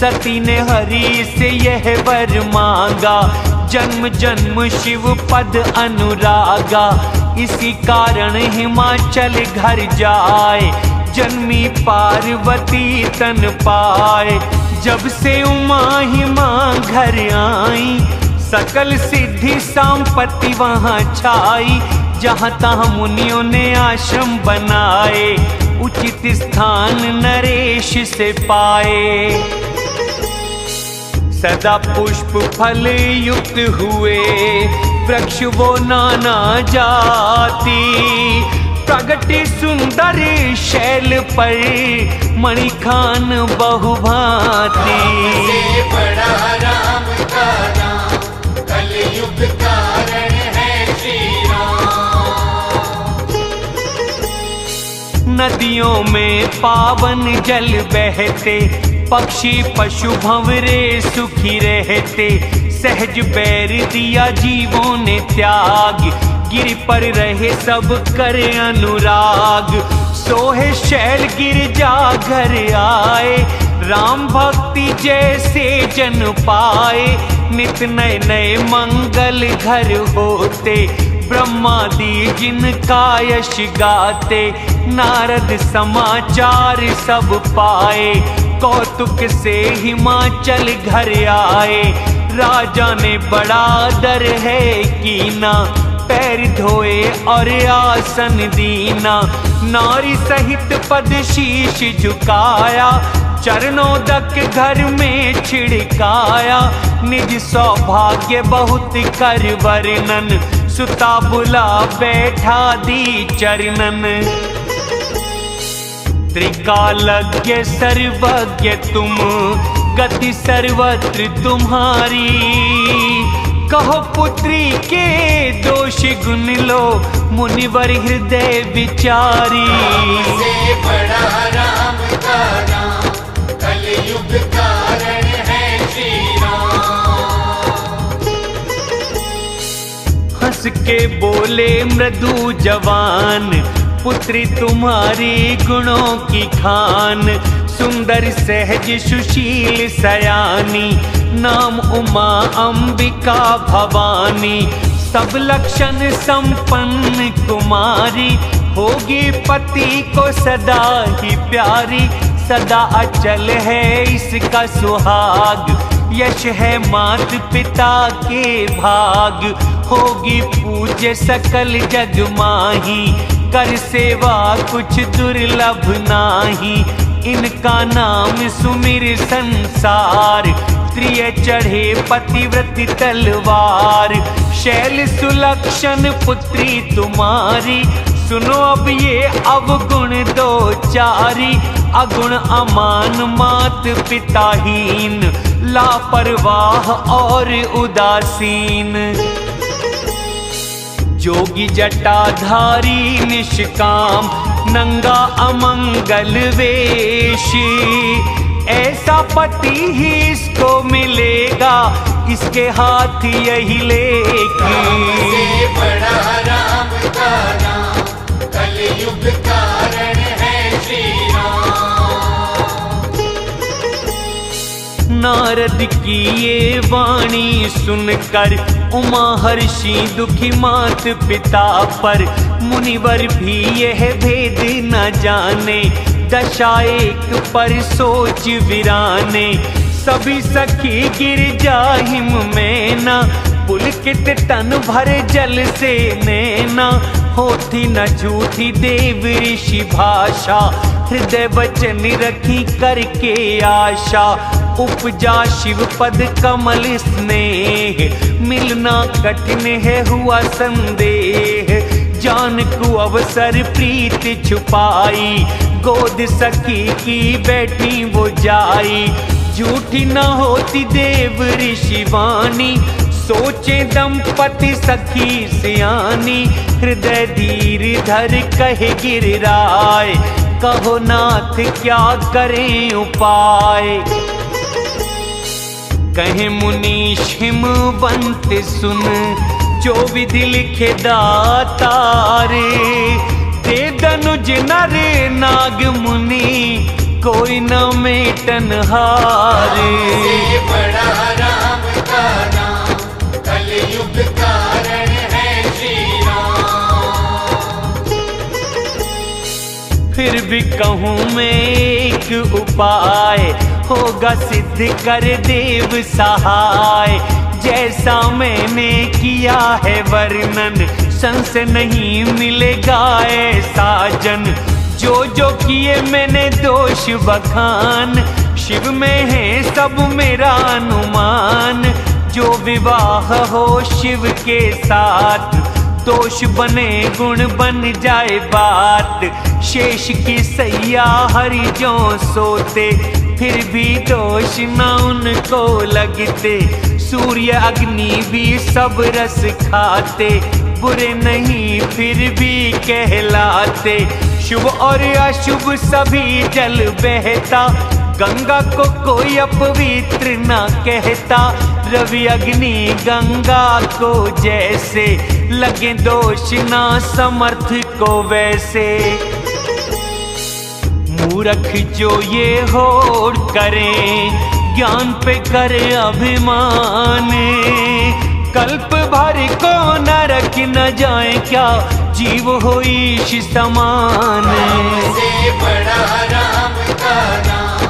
सती ने हरि से यह वर मांगा, जन्म जन्म शिव पद अनुरागा। इसी कारण हिमाचल घर जाए, जन्मी पार्वती तन पाए। जब से उमा हिमा घर आई, सकल सिद्धि संपत्ति वहाँ छाई। जहाँ तहाँ मुनियों ने आश्रम बनाए, उचित स्थान नरेश से पाए। सदा पुष्प फल युक्त हुए, वृक्ष वो नाना जाति। प्रगति सुंदर शैल पर, मणिखान बहुभांति। बड़ा राम का नाम, कलयुग कारण है श्री राम। नदियों में पावन जल बहते, पक्षी पशु भंवरे सुखी रहते। सहज बैर दिया जीवों ने त्याग, गिर पर रहे सब करे अनुराग। सोहे शैल गिरजा घर आए, राम भक्ति जैसे जन पाए। नित नए नए मंगल घर होते, ब्रह्मादि जिनका यश गाते। नारद समाचार सब पाए, कौतुक से हिमाचल घर आए। राजा ने बड़ा डर है कीना, पैर धोए और आसन दीना। नारी सहित पद शीश झुकाया, चरणोदक घर में छिड़काया। निज सौभाग्य बहुत कर वर्णन, सुता बुला बैठा दी चरणन। त्रिकालज्ञ सर्वज्ञ तुम, गति सर्वत्र तुम्हारी। कहो पुत्री के दोष गुण लो, मुनिवर हृदय विचारी। से बड़ा राम का नाम, कलयुग कारण है श्री राम। हंस के बोले मृदु जवान, पुत्री तुम्हारी गुणों की खान। सुंदर सहज सुशील सयानी, नाम उमा अंबिका भवानी। सब लक्षण संपन्न कुमारी, होगी पति को सदा ही प्यारी। सदा अचल है इसका सुहाग, यश है मात पिता के भाग। होगी पूज्य सकल जग माही, कर सेवा कुछ दुर्लभ नाही। इनका नाम सुमिर संसार, प्रिय चढ़े पतिव्रत तलवार। शैल सुलक्षण पुत्री तुम्हारी, सुनो अब ये अवगुण दो चारी। अगुण अमान मात पिताहीन, लापरवाह और उदासीन। जोगी जटाधारी निष्काम, नंगा अमंगल वेश। ऐसा पति ही इसको मिलेगा, इसके हाथ यही लेके। से बड़ा राम का नाम, कलयुग कारण है श्री राम। नारद की ये वाणी सुनकर, उमा हर्षी दुखी मात पिता पर। मुनिवर भी यह भेद न जाने, दशा एक पर सोच वीराने। सभी सखी गिर जाहिम में न, पुलकित तन भर जल से नैना। होती न झूठी देव ऋषि भाषा, हृदय वचन रखी करके आशा। उपजा शिव पद कमल स्नेह, मिलना कठिन है हुआ संदेह। जान को अवसर प्रीत छुपाई, गोद सखी की बैठी वो जाई। झूठी न होती देव ऋषि वाणी, सोचे दंपति सखी सियानी। हृदय धीर धर कहे गिरिराय, कहो नाथ क्या करें उपाय। कहे मुनीश हिमवंत सुन, जो विधि लिखे दातारे। दे दनुज नर नाग मुनि, कोई न मेटन हार। से बड़ा राम का नाम, कलयुग कारण है श्री राम। फिर भी कहूँ मैं एक उपाय, होगा सिद्ध कर देव सहाय। जैसा मैंने किया है वर्णन, संशय नहीं मिलेगा ऐसा जन। जो जो किए मैंने दोष बखान, शिव में है सब मेरा अनुमान। जो विवाह हो शिव के साथ, दोष बने गुण बन जाए बात। शेष की सैया हरि जो सोते, फिर भी दोष न उनको लगते। सूर्य अग्नि भी सब रस खाते, बुरे नहीं फिर भी कहलाते। शुभ और अशुभ सभी जल बहता, गंगा को कोई अपवित्र न कहता। रवि अग्नि गंगा को जैसे, लगे दोष ना समर्थ को वैसे। मूर्ख जो ये होड़ करें, ज्ञान पे करे अभिमान। कल्प भर को नरक न जाए क्या, जीव हो ईश समान। से बड़ा राम का नाम,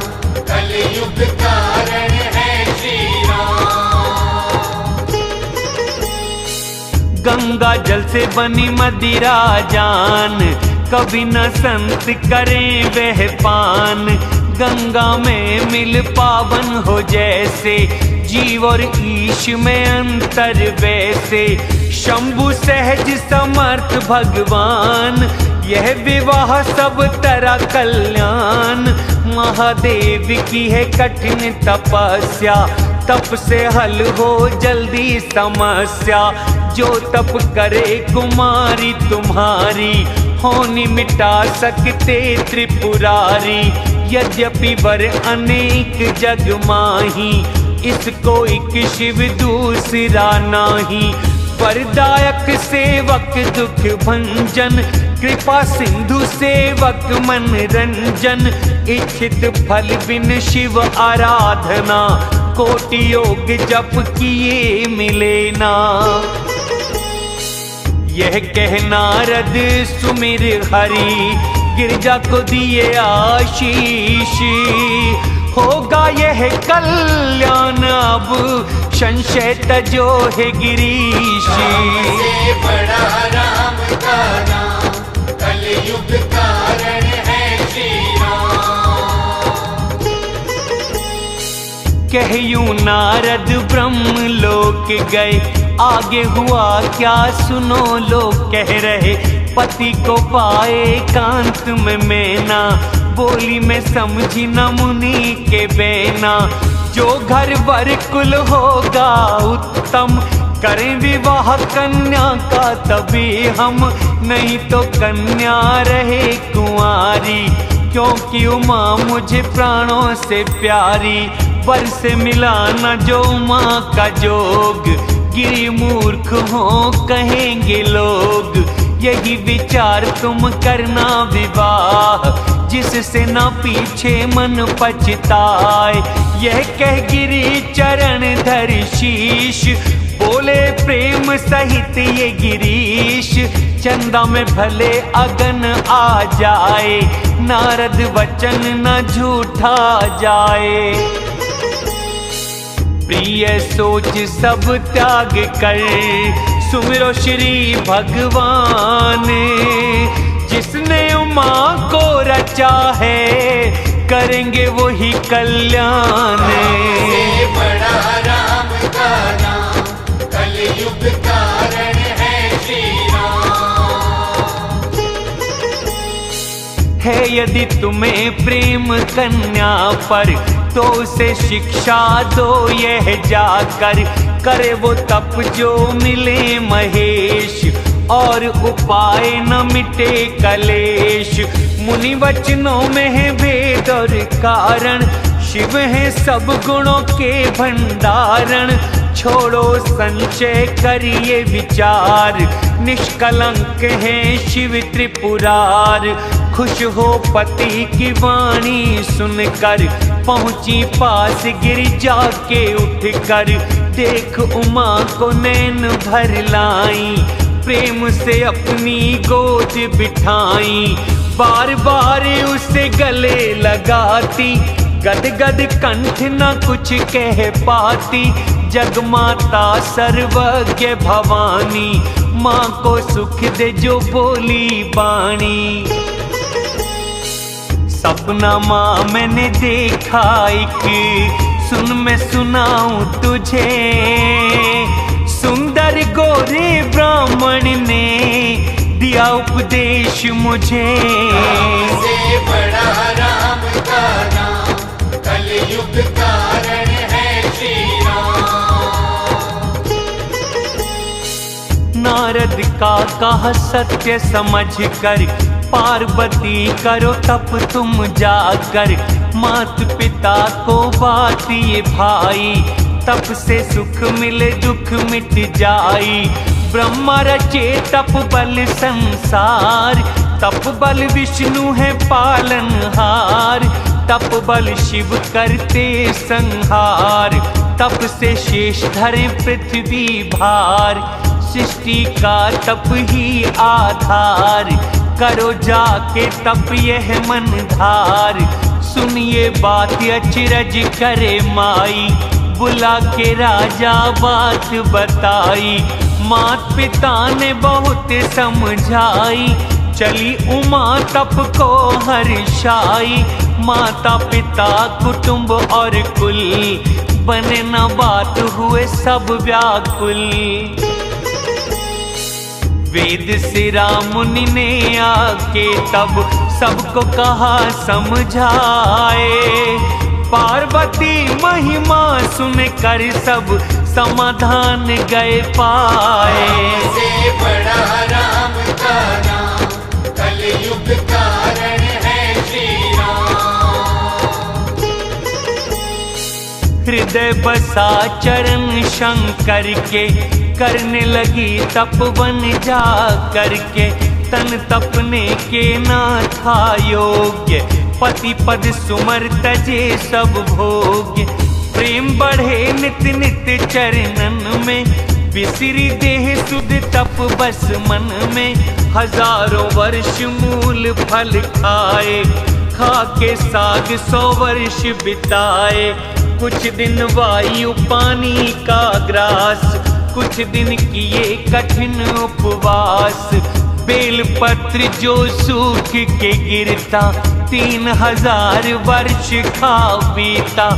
कलयुग कारण है श्री राम। गंगा जल से बनी मदिरा जान, कभी न संत करें वह पान। गंगा में मिल पावन हो जैसे, जीव और ईश में अंतर वैसे। शंभु सहज समर्थ भगवान, यह विवाह सब तरह कल्याण। महादेव की है कठिन तपस्या, तप से हल हो जल्दी समस्या। जो तप करे कुमारी तुम्हारी, होनी मिटा सकते त्रिपुरारी। यद्यपि वर अनेक जग माही, इसको एक शिव दूसरा नाही। वरदायक सेवक दुख भंजन, कृपा सिंधु सेवक मनरंजन। इच्छित फल बिन शिव आराधना, कोटि योग जप किए मिले ना। यह कह नारद सुमिर हरि, गिरजा को दिए आशीष। होगा यह कल्याण अब, संशय तजो है गिरीश। से बड़ा राम का नाम, कलयुग कारण है श्री राम। कहयूं नारद ब्रह्म लोक गए, आगे हुआ क्या सुनो लोग कह रहे। पति को पाए कांत में मैना, बोली में समझी न मुनि के बेना। जो घर वर कुल होगा उत्तम, करें विवाह कन्या का तभी हम। नहीं तो कन्या रहे कुंवारी, क्योंकि उमा मुझे प्राणों से प्यारी। वर से मिला न जो उमा का जोग, गिरी मूर्ख हो कहेंगे लोग। यही विचार तुम करना विवाह, जिससे न पीछे मन पछताए। यह कह गिरी चरण धर शीश, बोले प्रेम सहित ये गिरीश। चंदा में भले अगन आ जाए, नारद वचन न झूठा जाए। प्रिय सोच सब त्याग कर, सुमिरो श्री भगवान। जिसने उमा को रचा है, करेंगे वही कल्याण। से बड़ा राम का नाम, कलयुग कारण है श्री राम। है यदि तुम्हें प्रेम कन्या पर, तो उसे शिक्षा दो यह जाकर। करे वो तप जो मिले महेश, और उपाय न मिटे कलेश। मुनि वचनों में है भेद और कारण, शिव है सब गुणों के भंडारण। छोड़ो संशय करिए विचार, निष्कलंक है शिव त्रिपुरार। खुश हो पति की वाणी सुनकर, पहुंची पास गिरिजा के उठकर, देख उमा को नैन भर लाई, प्रेम से अपनी गोद बिठाई, बार बार उसे गले लगाती, गदगद कंठ न कुछ कह पाती, जगमाता सर्वज्ञ भवानी, माँ को सुख दे जो बोली बाणी। सपना माँ मैंने देखा एक, सुन मैं सुनाऊं तुझे, सुंदर गोरे ब्राह्मण ने दिया उपदेश मुझे। से बड़ा राम का नाम, कलयुग कारण है श्री राम। नारद का कहा सत्य समझ कर, पार्वती करो तप तुम जाकर, मात पिता को बात ये भाई, तप से सुख मिले दुख मिट जाई, ब्रह्मा रचे तप बल संसार, तप बल विष्णु है पालनहार, तप बल शिव करते संहार, तप से शेष धरे पृथ्वी भार, सृष्टि का तप ही आधार, करो जाके तप यह मन धार, सुनिए बात अचरज करे माई, बुला के राजा बात बताई, मात पिता ने बहुत समझाई, चली उमा तप को हर्षाई, माता पिता कुटुंब और कुल, बने न बात हुए सब व्याकुल। वेद से राम मुनि ने आके तब सबको कहा समझाए, पार्वती महिमा सुन कर सब समाधान गए पाए। से बड़ा राम का नाम, कलयुग कारण है श्री राम। हृदय बसा चरण शंकर के, करने लगी तपवन जा करके, तन तपने के ना था योग्य, पति पद सुमर तजे सब भोग्य, प्रेम बढ़े नित नित चरणन में, विसिरी देह सुध तप बस मन में, हजारों वर्ष मूल फल खाए, खा के साग 100 वर्ष बिताए, कुछ दिन वायु पानी का ग्रास, कुछ दिन किए कठिन उपवास, बेल पत्र जो सूख के गिरता, 3000 वर्ष खा बीता,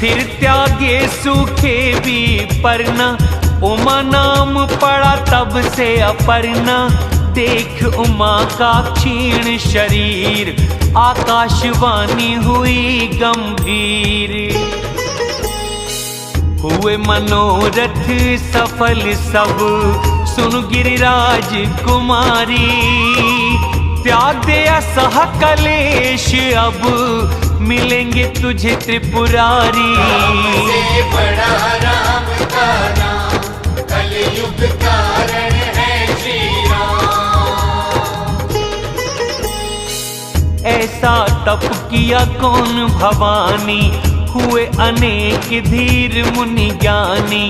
फिर त्यागे सूखे भी परना, उमा नाम पड़ा तब से अपर्णा, देख उमा का क्षीण शरीर, आकाशवाणी हुई गंभीर, हुए मनोरथ सफल सब, सुन गिरिराज कुमारी, त्याग दे असह कलेश अब, मिलेंगे तुझे त्रिपुरारी। से बड़ा राम का नाम, कलयुग कारण है श्री राम। ऐसा तप किया कौन भवानी, हुए अनेक धीर मुनि ज्ञानी,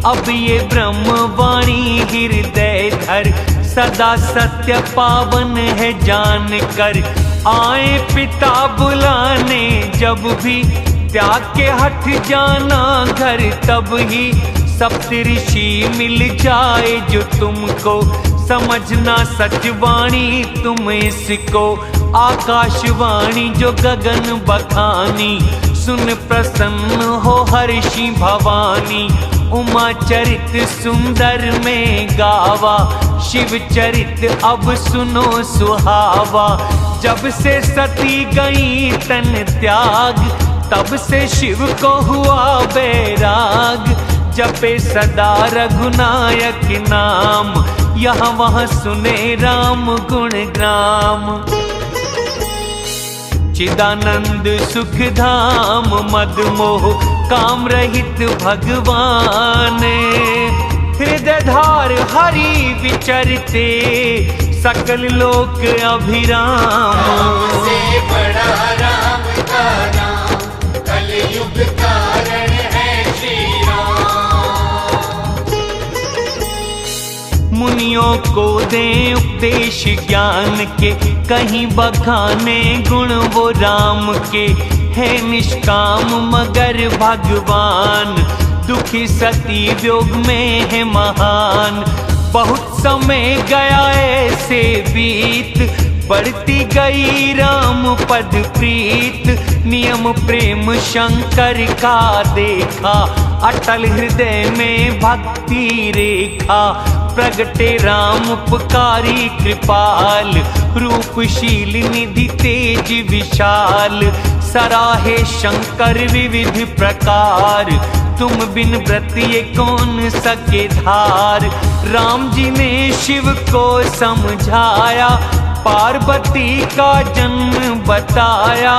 अब ये ब्रह्मवाणी हृदय धर, सदा सत्य पावन है जान कर, आए पिता बुलाने जब भी, त्याग के हट जाना घर तब ही, सप्तऋषि मिल जाए जो तुमको, समझना सचवाणी तुम इसको, आकाशवाणी जो गगन बखानी, सुन प्रसन्न हो हर्षि भवानी, उमा चरित सुंदर में गावा, शिव चरित अब सुनो सुहावा, जब से सती गई तन त्याग, तब से शिव को हुआ बैराग, जपे सदा रघुनायक नाम, यहाँ वहाँ सुने राम गुण ग्राम। चिदानंद सुख धाम मदमोह काम रहित भगवान, हृदय धार हरि विचरते, सकल लोक अभिराम। राम से बड़ा राम का नाम, कलयुग कारण है श्री राम। मुनियों को दें उपदेश ज्ञान के, कहीं बखाने गुण वो राम के। है निष्काम मगर भगवान, दुखी सती व्योग में है महान। बहुत समय गया ऐसे बीत, बढ़ती गई राम पद प्रीत। नियम प्रेम शंकर का देखा, अटल हृदय में भक्ति रेखा। प्रगटे राम उपकारी कृपाल, रूपशील निधि तेज विशाल। सराहे शंकर विविध प्रकार, तुम बिन व्रत ये कौन सके धार। राम जी ने शिव को समझाया, पार्वती का जन्म बताया।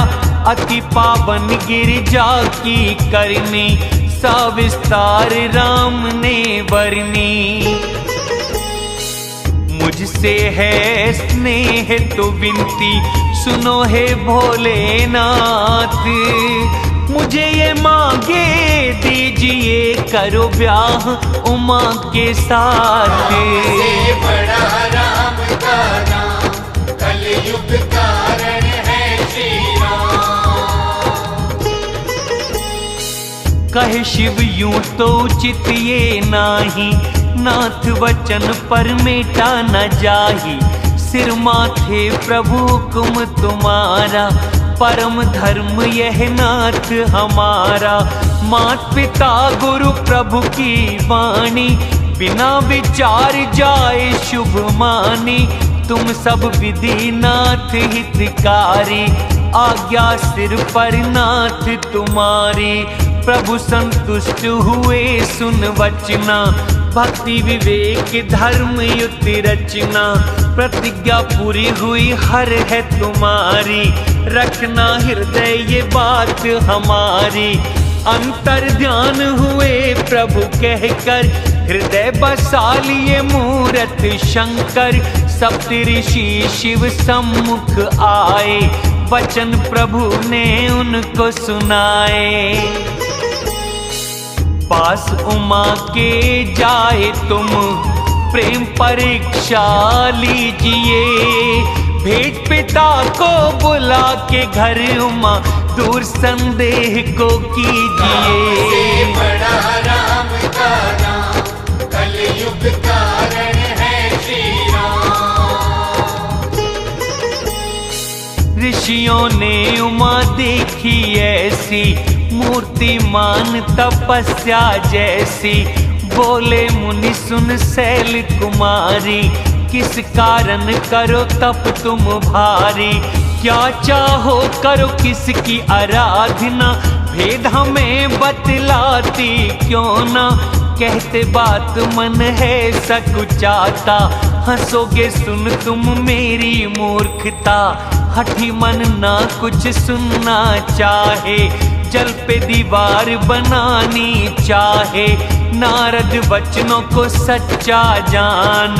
अति पावन गिरिजा की करनी, सविस्तार राम ने वर्णी। मुझसे है स्नेह तो विनती, सुनो हे भोलेनाथ। मुझे ये मांगे दीजिए, करो ब्याह उमा के साथ। से बड़ा राम का नाम, कलयुग कारण है श्री राम। कहे शिव यूं तो उचित ये नाही, नाथ वचन पर मेटा न जाही। सिर माथे प्रभु हुक्म तुम्हारा, परम धर्म यह नाथ हमारा। मात पिता गुरु प्रभु की वाणी, बिना विचार जाए शुभ मानी। तुम सब विधि नाथ हितकारी, आज्ञा सिर पर नाथ तुम्हारी। प्रभु संतुष्ट हुए सुन वचना, भक्ति विवेक धर्म युति रचना। प्रतिज्ञा पूरी हुई हर है तुम्हारी, रखना हृदय ये बात हमारी। अंतर ध्यान हुए प्रभु कहकर, हृदय बसा लिए मूरत शंकर। सप्त ऋषि शिव सम्मुख आए, वचन प्रभु ने उनको सुनाए। पास उमा के जाए तुम, प्रेम परीक्षा लीजिए। भेंट पिता को बुला के घर उमा, दूर संदेह को कीजिए। से बड़ा राम का नाम, कलयुग कारण है श्री राम। ऋषियों ने उमा देखी ऐसी, मूर्तिमान तपस्या जैसी। बोले मुनि सुन शैल कुमारी, किस कारण करो तप तुम भारी। क्या चाहो करो किसकी आराधना, भेद हमें बतलाती क्यों ना। कहते बात मन है सकुचाता, हंसोगे सुन तुम मेरी मूर्खता। हठी मन ना कुछ सुनना चाहे, जल पे दीवार बनानी चाहे। नारद वचनों को सच्चा जान,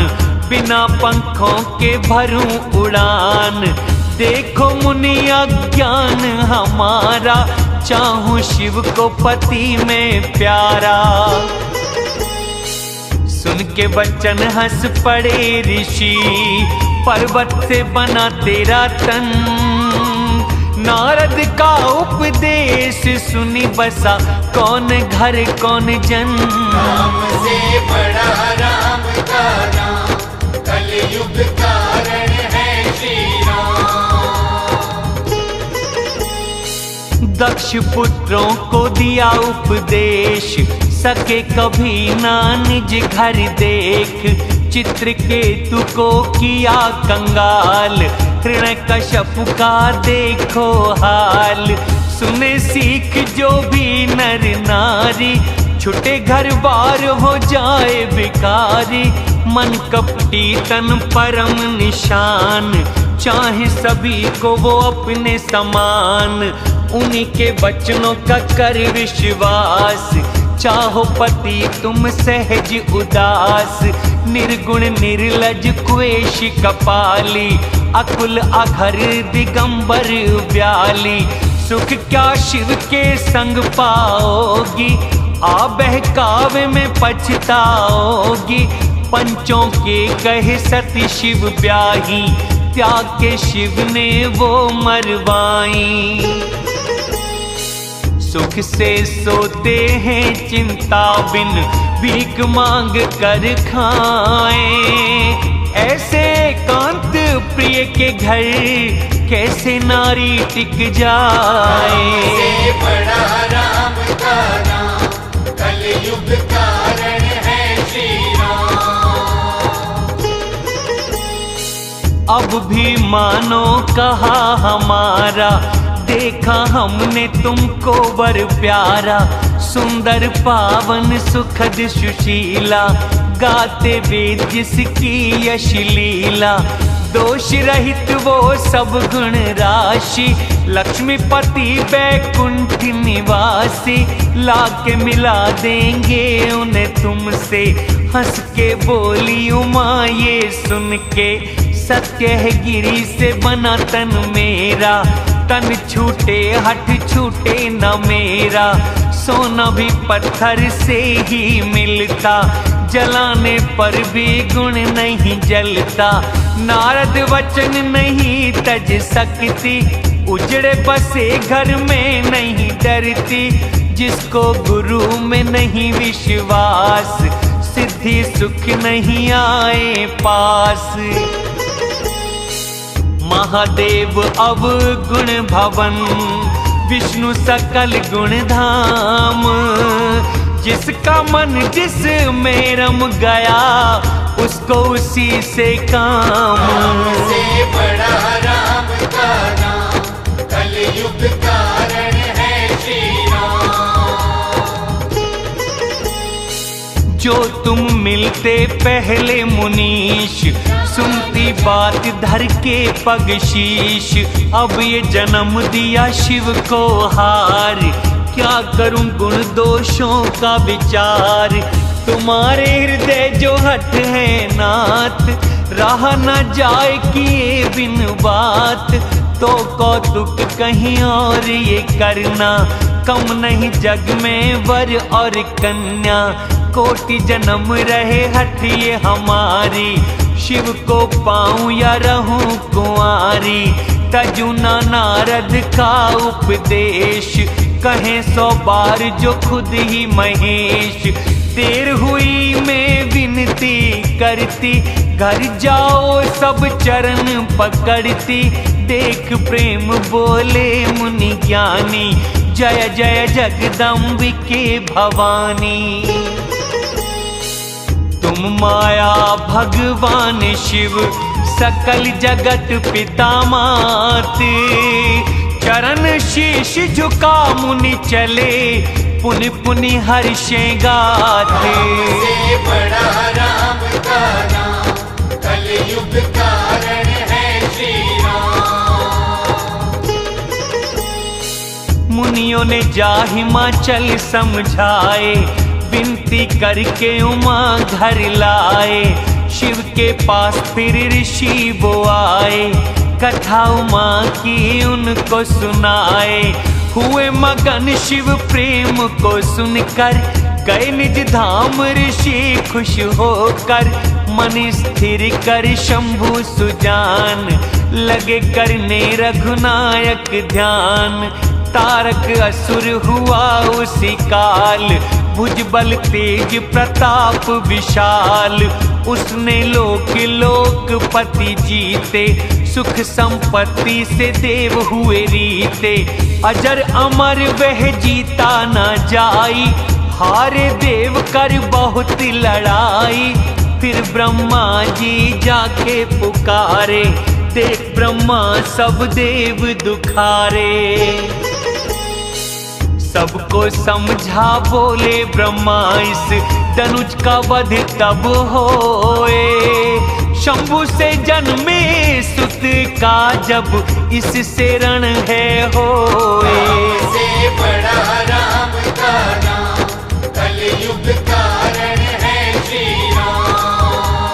बिना पंखों के भरूं उड़ान। देखो मुनि अज्ञान हमारा, चाहूं शिव को पति में प्यारा। सुन के वचन हंस पड़े ऋषि, पर्वत से बना तेरा तन। नारद का उपदेश सुनी बसा, कौन घर कौन जन। राम से बड़ा राम का नाम, कलयुग कारण है श्री राम। दक्ष पुत्रों को दिया उपदेश, सके कभी ना निज घर देख। चित्रकेतु को किया कंगाल, हिरण्यकश्यप का देखो हाल। सुने सीख जो भी नर नारी, छुटे घर बार हो जाए भिखारी। मन कपटी तन परम निशान, चाहे सभी को वो अपने समान। उन्हीं के वचनों का कर विश्वास, चाहो पति तुम सहज उदास। निर्गुण निर्लज क्वेश कपाली, अकुल अघर दिगंबर व्याली। सुख क्या शिव के संग पाओगी, आ बहकावे में पछताओगी। पंचों के कहे सती शिव ब्याही, त्याग के शिव ने वो मरवाई। सुख से सोते हैं चिंता बिन, भीख मांग कर खाएं। ऐसे एकांत प्रिय के घर कैसे नारी टिक जाए। से बड़ा राम का नाम, कलयुग कारण है श्री राम। अब भी मानो कहा हमारा, देखा हमने तुमको वर प्यारा। सुंदर पावन सुखद सुशीला, गाते वेद जिसकी यश लीला। दोष रहित वो सब गुण राशि, लक्ष्मीपति बैकुंठ निवासी। लाके मिला देंगे उन्हें तुमसे, हंस के बोली उमा ये सुन के। सत्य है गिरी से बना तन मेरा, तन छूटे हट छूटे न मेरा। सोना भी पत्थर से ही मिलता, जलाने पर भी गुण नहीं जलता। नारद वचन नहीं तज सकती, उजड़े बसे घर में नहीं डरती। जिसको गुरु में नहीं विश्वास, सिद्धि सुख नहीं आए पास। महादेव अवगुण भवन, विष्णु सकल गुण धाम। जिसका मन जिस में रम गया, उसको उसी से काम। से बड़ा राम का नाम, कलयुग कारण है श्री राम। जो तुम मिलते पहले मुनीश, सुनती बात धर के पग शीश। अब ये जन्म दिया शिव को हार, क्या करूं गुण दोषों का विचार। तुम्हारे हृदय जो हट है नाथ, राह न जाए किए बिन बात। तो कौतुक कहीं और ये करना, कम नहीं जग में वर और कन्या। कोटि जन्म रहे हट ये हमारी, शिव को पाऊं या रहूं कुंवारी। तजुना नारद का उपदेश, कहें 100 बार जो खुद ही महेश। देर हुई मैं विनती करती, घर जाओ सब चरण पकड़ती। देख प्रेम बोले मुनि ज्ञानी, जय जय जगदम्बिके भवानी। तुम माया भगवान शिव, सकल जगत पिता मात। चरण शीश झुका मुनि चले, पुनि पुनि हर्षे गाते। से बड़ा राम का नाम, कलयुग कारण है श्री राम। मुनियों ने जा हिमाचल समझाए, विनती करके उमा घर लाए। शिव के पास फिर ऋषि वो आए, कथा उमा की उनको सुनाए। हुए मगन शिव प्रेम को सुनकर, गए निज धाम ऋषि खुश होकर। मन स्थिर कर शंभु सुजान, लगे करने रघुनायक ध्यान। तारक असुर हुआ उसी काल, भुजबल तेज प्रताप विशाल। उसने लोक लोकपति जीते, सुख संपत्ति से देव हुए रीते। अजर अमर वह जीता न जाई, हारे देव कर बहुत लड़ाई। फिर ब्रह्मा जी जाके पुकारे, देख ब्रह्मा सब देव दुखारे। सबको समझा बोले ब्रह्मा, इस धनुष का वध तब होए। शंभु से जन्मे सुत का, जब इससे रण है होए। से बड़ा राम का नाम, कलयुग कारण है श्री राम।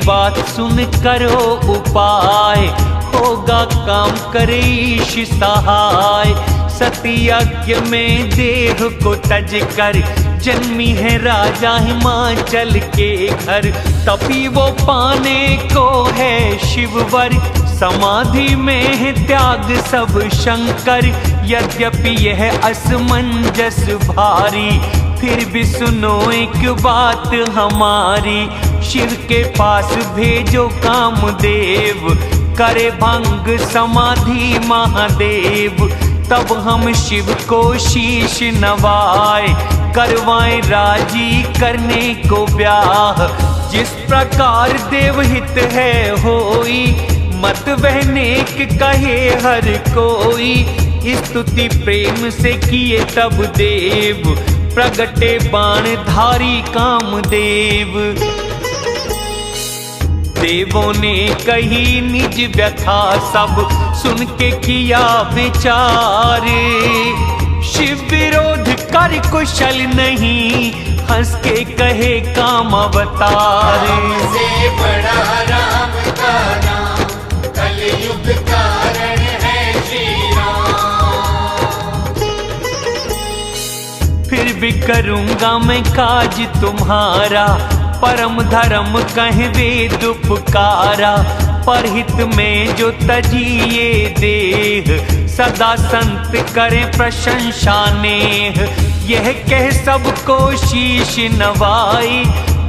बात सुन करो उपाय, होगा काम करे ईश सहाय। सत्ययज्ञ में देह को तज कर जन्मी है राजा हिमाचल के घर। तभी वो पाने को है शिववर, समाधि में है त्याग सब शंकर। यद्यपि यह असमंजस भारी, फिर भी सुनो एक बात हमारी। शिव के पास भेजो कामदेव, करे भंग समाधि महादेव। तब हम शिव को शीश नवाए, करवाएं राजी करने को ब्याह। जिस प्रकार देवहित है होई, मत वह नेक कहे हर कोई। स्तुति प्रेम से किए तब देव, प्रगटे बाण धारी कामदेव। देवों ने कही निज व्यथा सब, सुन के किया विचार। शिव विरोध कर कुशल नहीं, हंस के कहे काम अवतार। से बड़ा राम का नाम, कलयुग कारण है श्री राम। फिर भी करूँगा मैं काज तुम्हारा, परम धर्म कहे वेद पुकारा। परहित में जो तजिए देह, सदा संत करें प्रशंसा नेह। यह कह सबको शीश नवाई,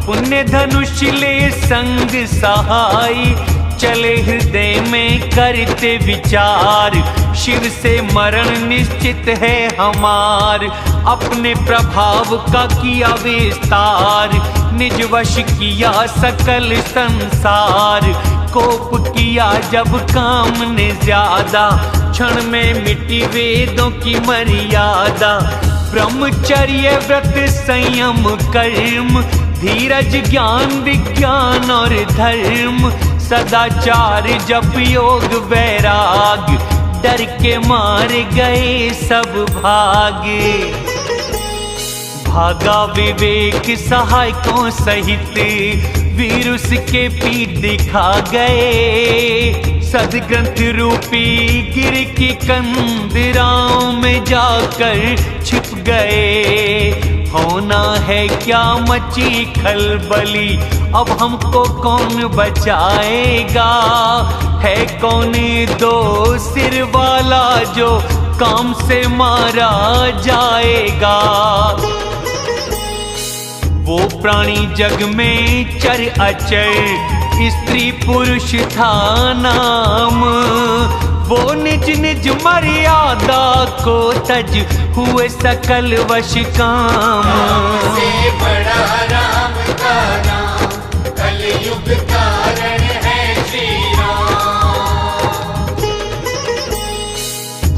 पुण्य धनुष ले संग सहाय। चले हृदय में करते विचार, शिव से मरण निश्चित है हमार। अपने प्रभाव का किया विस्तार, निज वश किया सकल संसार। कोप किया जब काम ने ज्यादा, क्षण में मिटी वेदों की मर्यादा। ब्रह्मचर्य व्रत संयम कर्म, धीरज ज्ञान विज्ञान और धर्म। सदाचार जप योग वैराग, डर के मार गए सब भागे। भागा विवेक सहायकों सहित, वीर उसके पीठ दिखा गए। सदग्रंथ रूपी गिर की कंदराओं में जाकर छिप गए। होना है क्या मची खलबली, अब हमको कौन बचाएगा। है कौन दो सिर वाला जो काम से मारा जाएगा। वो प्राणी जग में चर अचर, स्त्री पुरुष था नाम। वो निज निज मर्यादा को तज हुए सकल वश काम। से बड़ा राम का नाम, कलयुग कारण है श्री राम।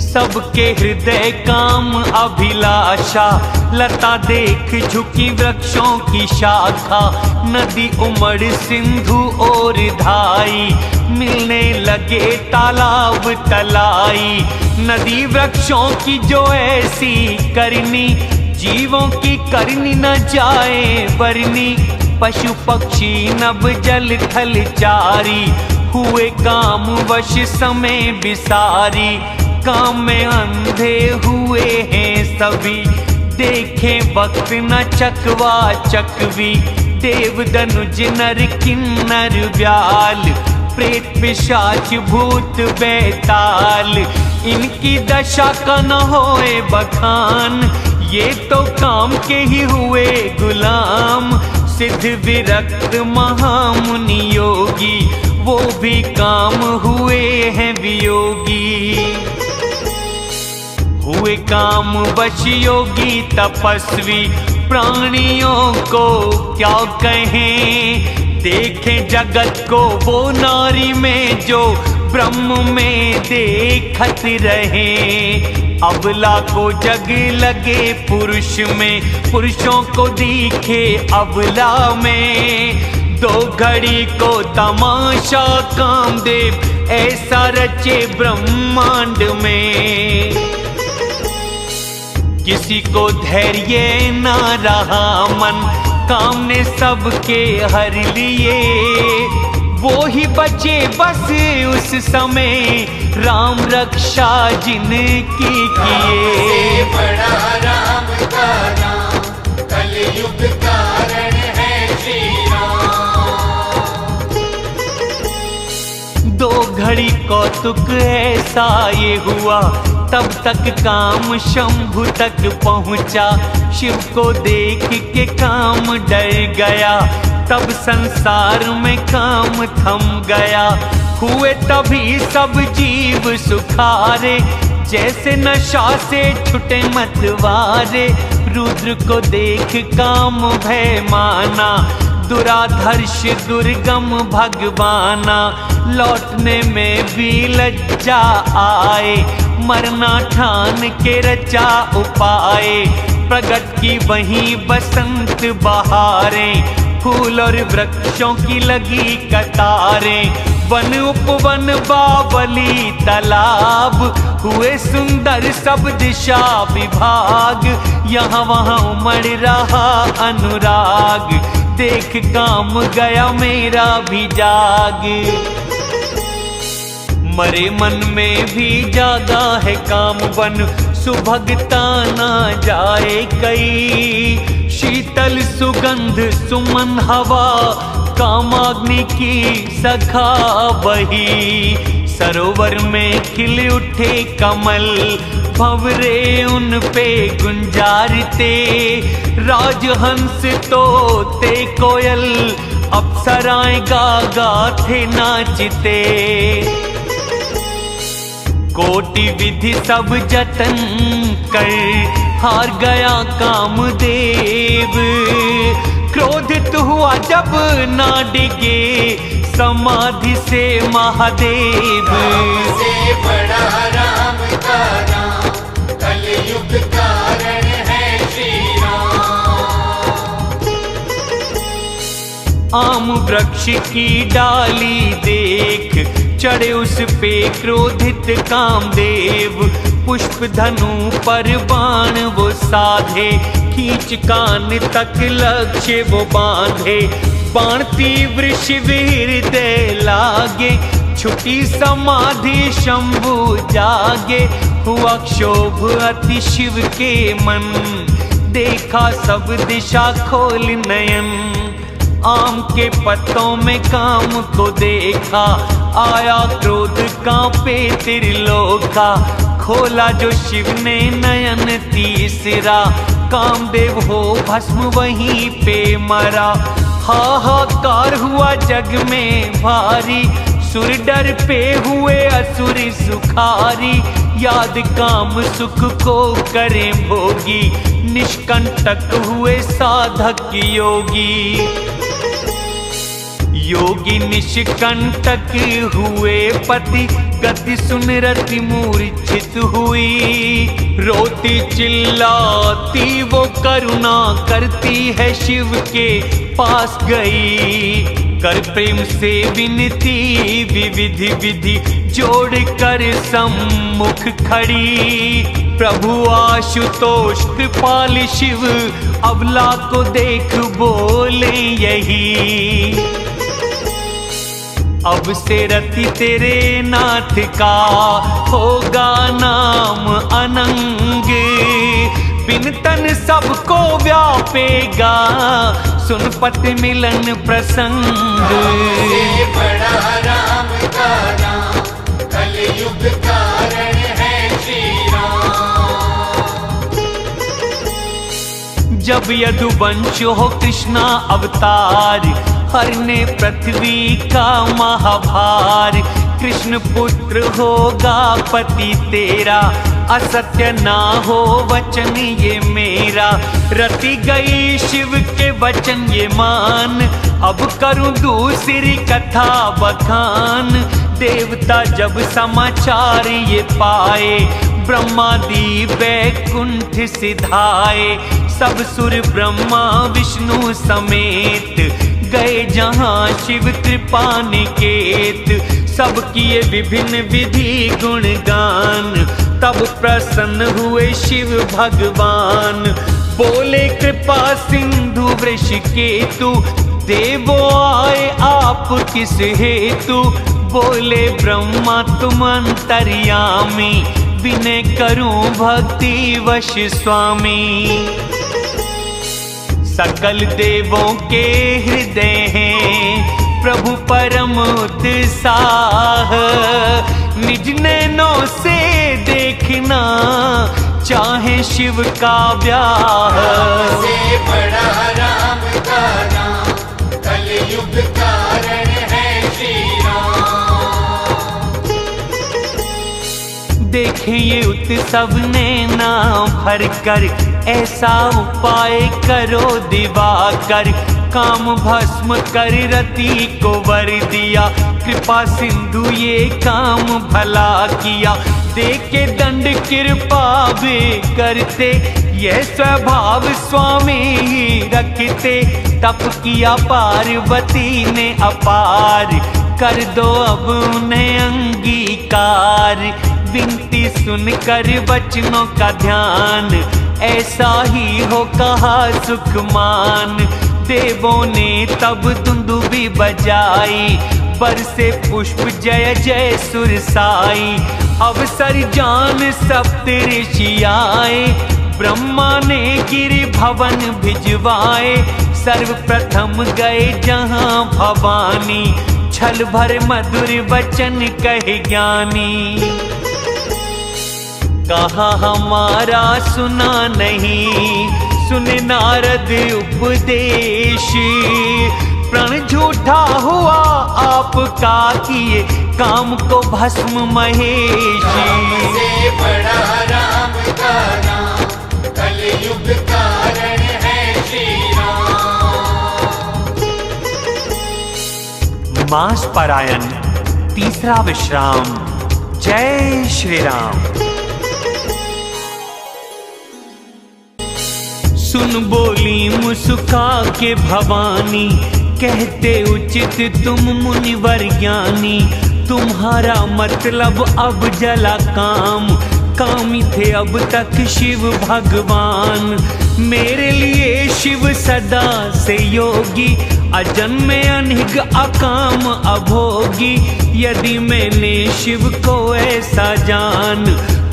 सबके हृदय काम अभिलाषा, लता देख झुकी वृक्षों की शाखा। नदी उमड़ सिंधु और धाई, मिलने लगे तालाब तलाई। नदी वृक्षों की जो ऐसी करनी, जीवों की करनी न जाए वरनी। पशु पक्षी नभ जल थल चारी, हुए काम वश समय बिसारी। काम में अंधे हुए हैं सभी, देखें वक्त न चकवा चकवी। देव दनुज नर किन्नर व्याल, प्रेत पिशाच भूत बैताल। इनकी दशा का न होए बखान, ये तो काम के ही हुए गुलाम। सिद्ध विरक्त महामुनि योगी, वो भी काम हुए हैं वियोगी। हुए काम वश योगी तपस्वी, प्राणियों को क्या कहें। देखें जगत को वो नारी में जो ब्रह्म में देखत रहे। अबला को जग लगे पुरुष में, पुरुषों को दिखे अबला में। दो घड़ी को तमाशा कामदेव, ऐसा रचे ब्रह्मांड में। किसी को धैर्य ना रहा मन, काम ने सबके हर लिए। वो ही बचे बस उस समय राम रक्षा जिनकी किए। से बड़ा राम का नाम, कलयुग कारण है श्री राम। दो घड़ी कौतुक ऐसा ये हुआ, तब तक काम शंभु तक पहुंचा। शिव को देख के काम डर गया, तब संसार में काम थम गया। हुए तभी सब जीव सुखारे, जैसे नशा से छुटे मतवारे। रुद्र को देख काम भय माना, दुराधर्ष दुर्गम भगवाना। लौटने में भी लज्जा आए, मरना ठान के रचा उपाय। प्रगट की वहीं बसंत बहारें, फूल और वृक्षों की लगी कतारें। वन उपवन बावली तालाब, हुए सुंदर सब दिशा विभाग। यहाँ वहाँ उमड़ रहा अनुराग, देख काम गया मेरा भी जाग। मरे मन में भी जागा है काम बन, सुभगता ना जाए कई। शीतल सुगंध सुमन हवा, कामाग्नि की सखा बही। सरोवर में खिल उठे कमल, भंवरे उन पे गुंजारते। राजहंस तोते कोयल, अप्सराएं गा गा थे नाचते। कोटि विधि सब जतन कर, हार गया कामदेव। क्रोधित हुआ जब ना डिगे, समाधि से महादेव। से बड़ा राम का नाम, कलयुग कारण है श्री राम। आम वृक्ष की डाली देख, चढ़े उस पे क्रोधित कामदेव। पुष्प धनु पर बाण वो साधे, खींच कान तक लक्ष्य वो बांधे। बाण तीव्र शिव हृदय लागे, छुटी समाधि शंभु जागे। हुआ क्षोभ अति शिव के मन, देखा सब दिशा खोल नयन। आम के पत्तों में काम को देखा, आया क्रोध कांपे त्रिलोका। खोला जो शिव ने नयन तीसरा, कामदेव हो भस्म वहीं पे मरा। हाहाकार हुआ जग में भारी, सुर डर पे हुए असुर सुखारी। याद काम सुख को करें भोगी, निष्कंटक हुए साधक योगी। योगी निष्कंटक हुए पति, गति सुन रति मूर्छित हुई। रोती चिल्लाती वो करुणा करती है, शिव के पास गई। कर प्रेम से विनती विविधि विधि, जोड़ कर सम्मुख खड़ी। प्रभु आशुतोष कृपाल शिव, अबला को देख बोले यही। अब से रति तेरे नाथ का होगा नाम अनंग। बिन तन सबको व्यापेगा, सुन पति मिलन प्रसंग। से बड़ा राम का नाम, कलयुग कारण है श्री राम। जब यदुवंश हो कृष्णा अवतार, हरने पृथ्वी का महाभार। कृष्ण पुत्र होगा पति तेरा, असत्य ना हो वचन ये मेरा। रति गई शिव के वचन ये मान, अब करूं दूसरी कथा बखान। देवता जब समाचार ये पाए, ब्रह्मादि वैकुंठ सिधाए। सब सुर ब्रह्मा विष्णु समेत, गए जहाँ शिव कृपा निकेत। सब किए विभिन्न विधि गुणगान, तब प्रसन्न हुए शिव भगवान। बोले कृपा सिंधु वृषकेतु, देवो आए आप किस हेतु, बोले ब्रह्मा तुम अंतर्यामी, विनय करूं भक्ति वश स्वामी। सकल देवों के हृदय हैं प्रभु परम उत्साह, निज नैनों से देखना चाहे शिव का ब्याह। से बड़ा राम का नाम, कलयुग कारण है श्री राम। देखें ये उत्सव ने नाम भर कर, ऐसा उपाय करो दिवाकर, काम भस्म कर रति को वर दिया, कृपा सिंधु ये काम भला किया। देके दंड कृपा भी करते, यह स्वभाव स्वामी ही रखते। तप किया पार्वती ने अपार, कर दो अब उन्हें अंगीकार। विनती सुनकर वचनों का ध्यान, ऐसा ही हो कहा सुख मान। देवों ने तब दुंदुभी बजाई, बरसे पुष्प जय जय सुरसाई। अवसर जान सप्तऋषि आए, ब्रह्मा ने गिरि भवन भिजवाए। सर्वप्रथम गए जहां भवानी, छल भर मधुर वचन कहे ज्ञानी। कहा हमारा सुना नहीं, सुने नारद उपदेश। प्रण झूठा हुआ आपका, किए काम को भस्म महेश। से बड़ा राम का नाम, कलयुग कारण है श्री राम। मास परायण तीसरा विश्राम। जय श्री राम। सुन बोली मुस्का के भवानी, कहते उचित तुम मुनिवर ज्ञानी। तुम्हारा मतलब अब जला काम, कामी थे अब तक शिव भगवान। मेरे लिए शिव सदा से योगी, अजन्मे अनहिग अकाम अभोगी। यदि मैंने शिव को ऐसा जान,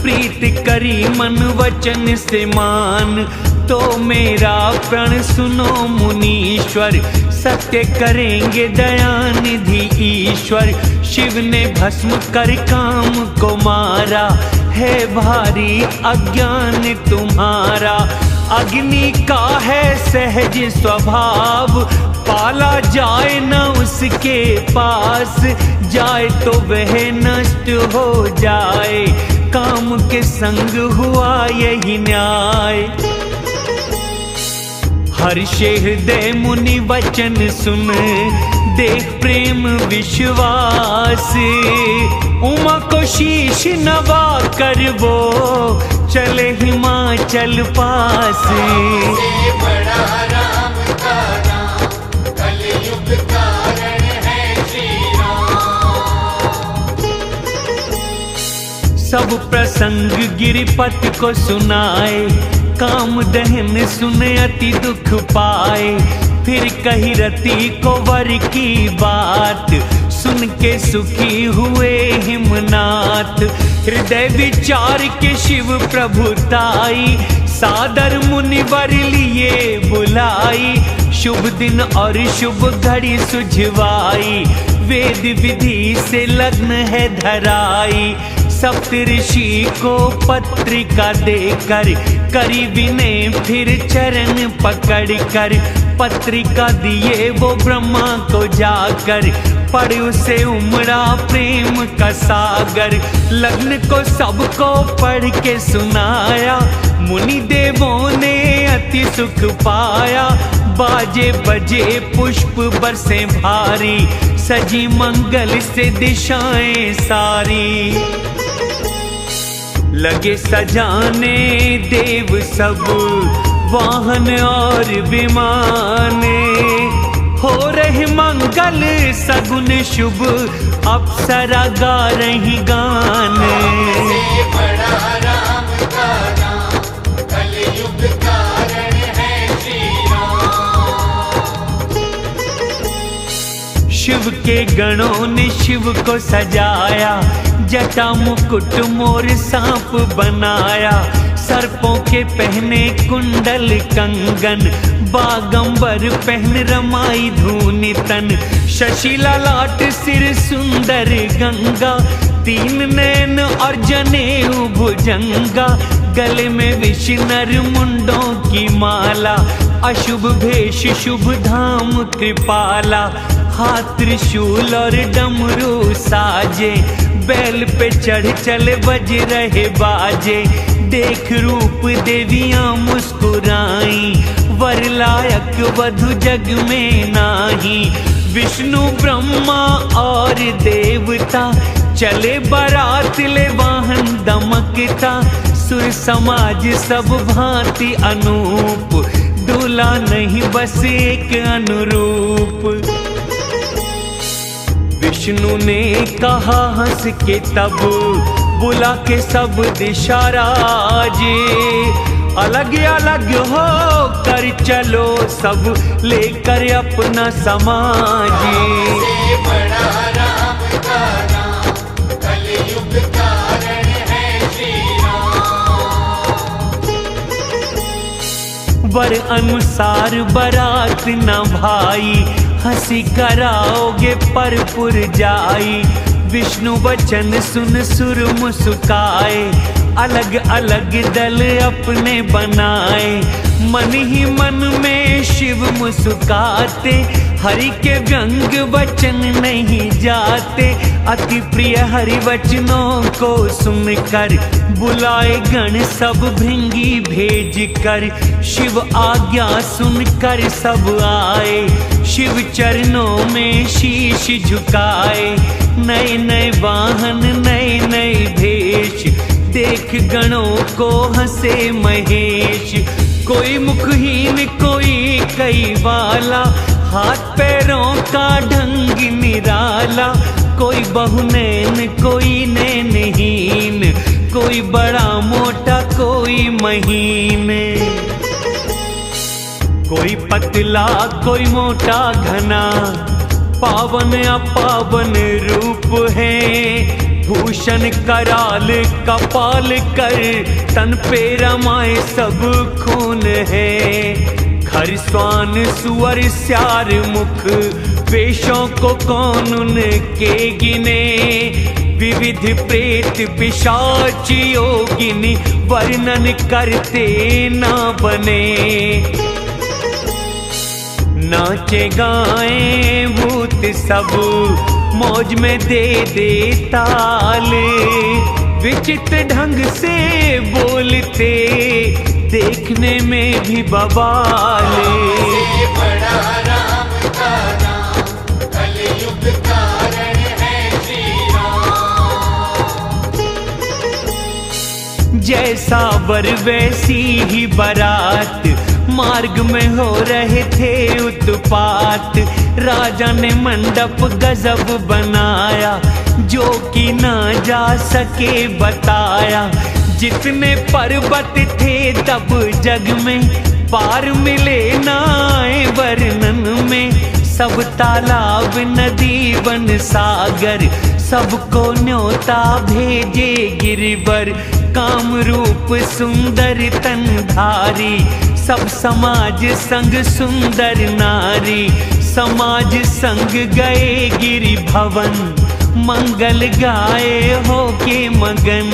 प्रीत करी मन वचन से मान। तो मेरा प्रण सुनो मुनीश्वर, सत्य करेंगे दयानिधि ईश्वर। शिव ने भस्म कर काम को मारा, है भारी अज्ञान तुम्हारा। अग्नि का है सहज स्वभाव, पाला जाए न उसके पास। जाए तो वह नष्ट हो जाए, काम के संग हुआ यही न्याय। हर्षे हृदय मुनि वचन सुन, देख प्रेम विश्वास। उमा को शीश नवा कर वो, चले हिमाचल पास। से बड़ा राम का नाम, कलयुग कारण है श्री राम। सब प्रसंग गिरिपति को सुनाए, काम दहन सुने अति दुख पाए। फिर कही रति को वर की बात, सुन के सुखी हुए हिमनाथ। हृदय विचार के शिव प्रभुताई, सादर मुनिवर लिए बुलाई। शुभ दिन और शुभ घड़ी सुझवाई, वेद विधि से लग्न है धराई। सप्तऋषि को पत्रिका देकर, करी विनय फिर चरण पकड़ कर। पत्रिका दिए वो ब्रह्मा को जाकर, पढ़ उसे उमड़ा प्रेम का सागर। लग्न को सबको पढ़ के सुनाया, मुनि देवों ने अति सुख पाया। बाजे बजे पुष्प बरसे भारी, सजी मंगल से दिशाएं सारी। लगे सजाने देव सब, वाहन और विमाने। हो रहे मंगल सगुन शुभ, अप्सरा गा रही गाने। से बड़ा राम का नाम, कलयुग कारण है श्री राम। शिव के गणों ने शिव को सजाया, जटा मुकुट मोर सांप बनाया, सर्पों के पहने कुंडल कंगन, बागंबर पहन रमाई धूनि तन, शशिला लाट सिर सुंदर गंगा, तीन नैन और जनेऊ भुजंगा, गले में विष नर मुंडों की माला, अशुभ भेष शुभ धाम कृपाला, हाथ त्रिशूल और डमरू साजे, बैल पे चढ़ चले बज रहे बाजे, देख रूप देवियां मुस्कुराई, वर लायक वधु जग में नाही, विष्णु ब्रह्मा और देवता, चले बारात ले वाहन दमकता, सुर समाज सब भांति अनूप, दूल्हा नहीं बस एक अनुरूप। विष्णु ने कहा हंस के तब, बुला के सब दिशा राजे, अलग अलग हो कर चलो सब लेकर अपना समाज। से बड़ा राम का नाम, कलयुग कारण है श्री राम। वर अनुसार बारात न भाई, हंसी कराओगे पर पुर जाई, विष्णु वचन सुन सुर मुस्काए, अलग अलग दल अपने बनाए, मन ही मन में शिव मुस्काते, हरि के व्यंग वचन नहीं जाते, अति प्रिय हरि वचनों को सुनकर, बुलाए गण सब भृंगी भेज कर, शिव आज्ञा सुनकर सब आए, शिव चरणों में शीश झुकाए, नए नए वाहन नए नए भेष, देख गणों को हंसे महेश, कोई मुखहीन कोई कई वाला, हाथ पैरों का ढंग निराला, कोई बहुनैन कोई नैनहीन, कोई बड़ा मोटा कोई महीन, कोई पतला कोई मोटा घना, पावन अपावन रूप है, भूषण कराल कपाल कर, तन पे रमाए सब खून है, खर स्वान सुअर स्यार मुख, वेशों को कौन उनके गिने, विविध प्रेत पिशाच योगिनी, वर्णन करते ना बने, नाचे गाए भूत सब मौज में दे दे ताले, विचित्र ढंग से बोलते देखने में भी बवाले। से बड़ा राम का नाम, कलयुग कारण है श्री राम। जैसा वर वैसी ही बारात, मार्ग में हो रहे थे उत्पात, राजा ने मंडप गजब बनाया, जो कि ना जा सके बताया, जितने पर्वत थे तब जग में, पार मिले नाए वर्णन में, सब तालाब नदी वन सागर, सबको न्योता भेजे गिरवर, काम रूप सुंदर तन धारी, सब समाज संग सुंदर नारी, समाज संग गए गिरि भवन, मंगल गाए हो के मगन,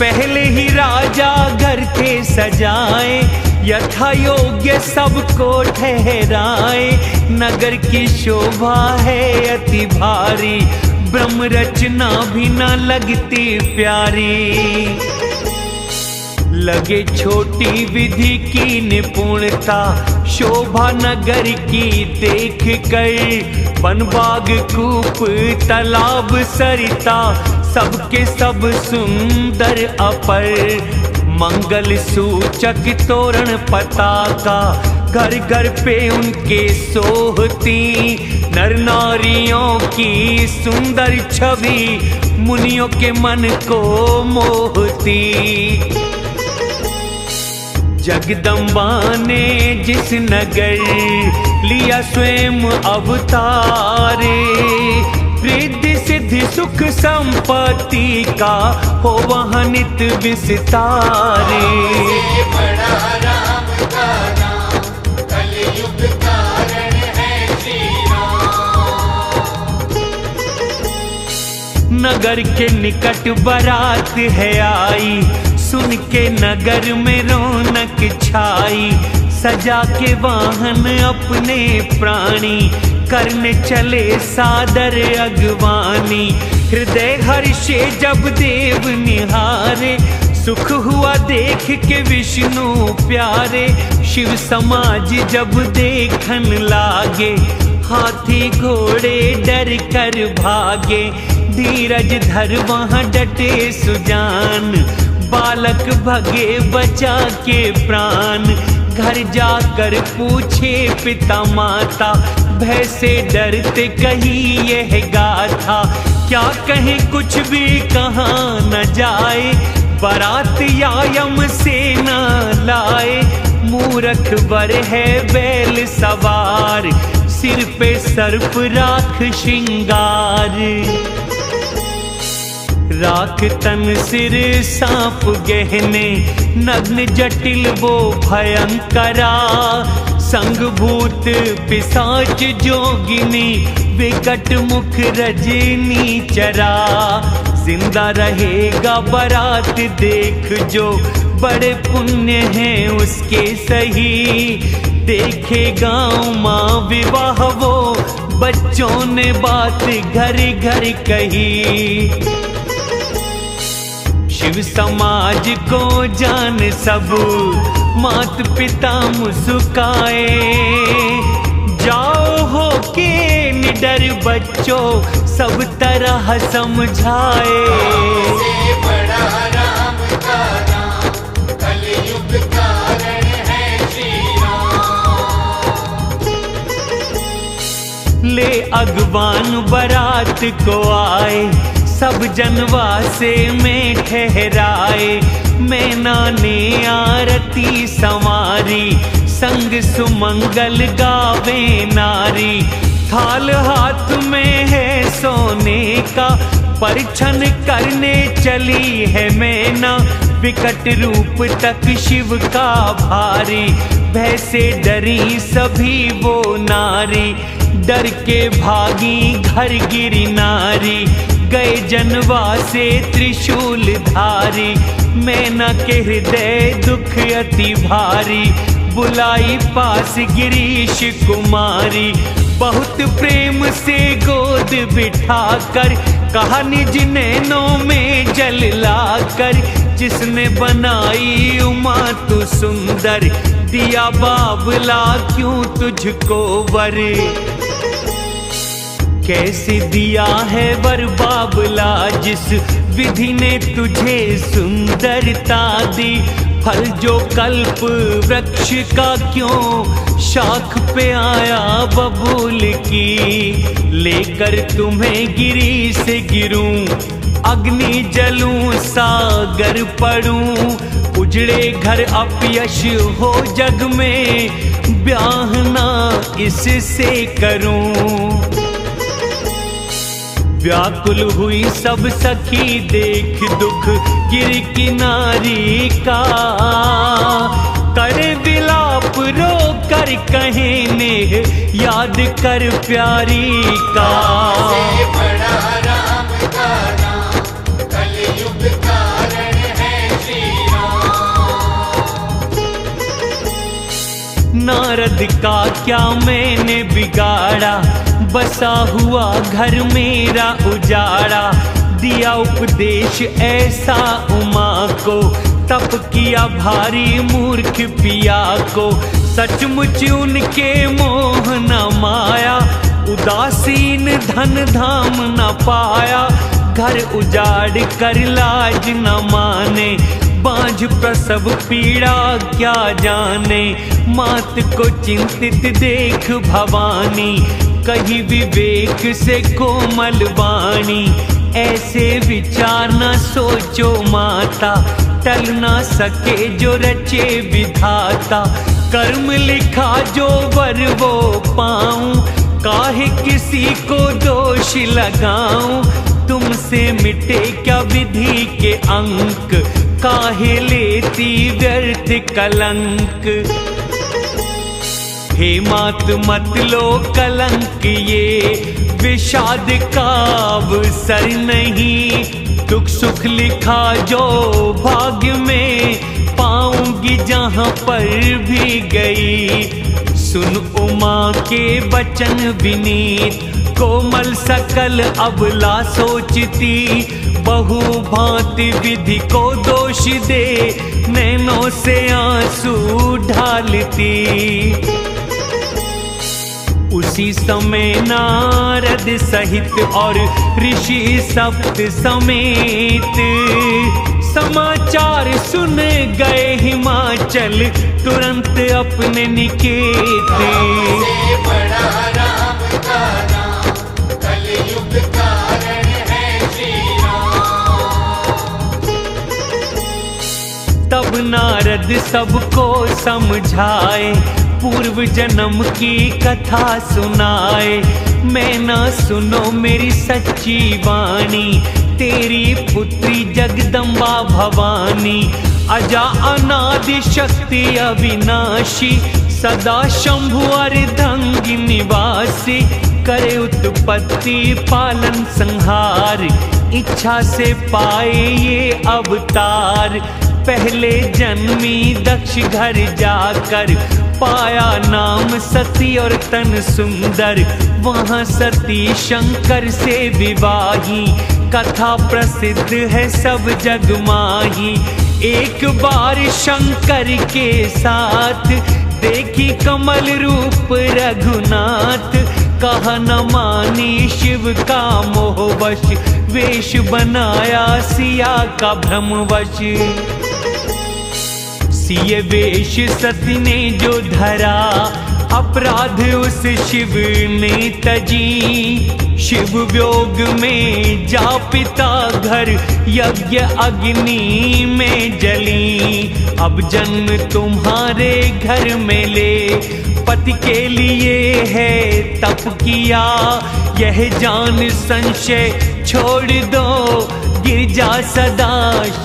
पहले ही राजा घर थे सजाए, यथा योग्य सबको ठहराए, नगर की शोभा है अति भारी, ब्रह्म रचना भी न लगती प्यारी, लगे छोटी विधि की निपुणता, शोभा नगर की देख कर, वन बाग कूप तालाब सरिता, सबके सब सुंदर अपर, मंगल सूचक तोरण पताका, घर घर पे उनके सोहती, नर नारियों की सुंदर छवि, मुनियों के मन को मोहती, जगदम्बा ने जिस नगर लिया स्वयं अवतारे, रिद्धि सिद्धि सुख संपत्ति का हो वहाँ नित विस्तारे। से बड़ा राम का नाम, कलयुग कारण है श्री राम। नगर के निकट बारात है आई, सुन के नगर में रौनक छाई। सजा के वाहन अपने प्राणी, करने चले सादर अगवानी। हृदय हर्षे जब देव निहारे, सुख हुआ देख के विष्णु प्यारे। शिव समाज जब देखन लागे, हाथी घोड़े डर कर भागे। धीरज धर वहाँ डटे सुजान, बालक भगे बचा के प्राण। घर जाकर पूछे पिता माता, भय से डरते कही यह गाथा। क्या कहें कुछ भी कहाँ न जाए, बारात या यम से न लाए। मूरख वर है बैल सवार, सिर पे सर्प राख श्रृंगार। राख तन सिर सांप गहने, नग्न जटिल वो भयंकरा। संग भूत पिशाच जोगिनी, विकट मुख रजनी चरा। जिंदा रहेगा बारात देख जो, बड़े पुण्य हैं उसके सही। देखे गाँव माँ विवाह वो, बच्चों ने बात घर घर कही। शिव समाज को जान सब, मात पिता मुस्काए। जाओ हो के निडर बच्चों, सब तरह समझाए। से बड़ा राम का नाम, कलयुग कारण है श्री राम। ले अगवान बारात को आए, सब जनवासे में ठहराए। मैना ने आरती संवारी, संग सुमंगल गावे नारी। थाल हाथ में है सोने का, परिछन करने चली है मैना। विकट रूप तक शिव का भारी, भय से डरी सभी वो नारी। डर के भागी घर गिरी नारी, गए जनवासे त्रिशूल धारी। मैना के हृदय दुख अति भारी, बुलाई पास गिरीश कुमारी। बहुत प्रेम से गोद बिठाकर, कहा निज नैनों में जल लाकर। जिसने बनाई उमा तू सुंदर, दिया बाबला क्यों तुझको वर। कैसे दिया है वर बाबला, जिस विधि ने तुझे सुंदरता दी। फल जो कल्प वृक्ष का क्यों, शाख पे आया बबूल की। लेकर तुम्हें गिरी से गिरूं, अग्नि जलूं सागर पड़ूं। उजड़े घर अपयश हो जग में, ब्याह ना इससे करूं। व्याकुल हुई सब सखी देख दुख, गिर किनारी का। करे विलाप रो कर कहे नेह, याद कर प्यारी का। से बड़ा राम का नाम, कलयुग कारण है श्री राम। नारद का क्या मैंने बिगाड़ा, बसा हुआ घर मेरा उजाड़ा। दिया उपदेश ऐसा उमा को, तप किया भारी मूर्ख पिया को। सचमुच उनके मोह न माया, उदासीन धन धाम न पाया। घर उजाड़ कर लाज न माने, बांझ प्रसव पीड़ा क्या जाने। मात को चिंतित देख भवानी, कहीं विवेक से कोमल वाणी। ऐसे विचार न सोचो माता, टल ना सके जो रचे विधाता। कर्म लिखा जो वर वो पाऊं, काहे किसी को दोष लगाऊं। तुमसे मिटे क्या विधि के अंक, काहे लेती व्यर्थ कलंक। हे मात मत लो कलंक ये, विषाद का अवसर नहीं। दुख सुख लिखा जो भाग्य में, पाऊंगी जहां पर भी गई। सुन उमा के वचन विनीत, कोमल सकल अबला सोचती। बहु भांति विधि को दोष दे, नैनों से आंसू ढालती। उसी समय नारद सहित और ऋषि सप्त समेत, समाचार सुन गए हिमाचल, तुरंत अपने निकेत। से बड़ा राम का नाम, कलयुग कारण है श्री राम। तब नारद सबको समझाए, पूर्व जन्म की कथा सुनाए। मैं ना सुनो मेरी सच्ची वाणी, तेरी पुत्री जगदम्बा भवानी। अजा अनादि शक्ति अविनाशी, सदा शंभु अर्धंग निवासी। करे उत्पत्ति पालन संहार, इच्छा से पाए ये अवतार। पहले जन्मी दक्ष घर जाकर, पाया नाम सती और तन सुंदर। वहाँ सती शंकर से विवाही, कथा प्रसिद्ध है सब जग माही। एक बार शंकर के साथ, देखी कमल रूप रघुनाथ। कहा न मानी शिव का मोहवश, वेश बनाया सिया का भ्रमवश। सिय वेश सती ने जो धरा, अपराध उस शिव ने तजी। शिव व्योग में जा पिता घर, यज्ञ अग्नि में जली। अब जन्म तुम्हारे घर में ले, पति के लिए है तप किया। यह जान संशय छोड़ दो, गिरजा सदा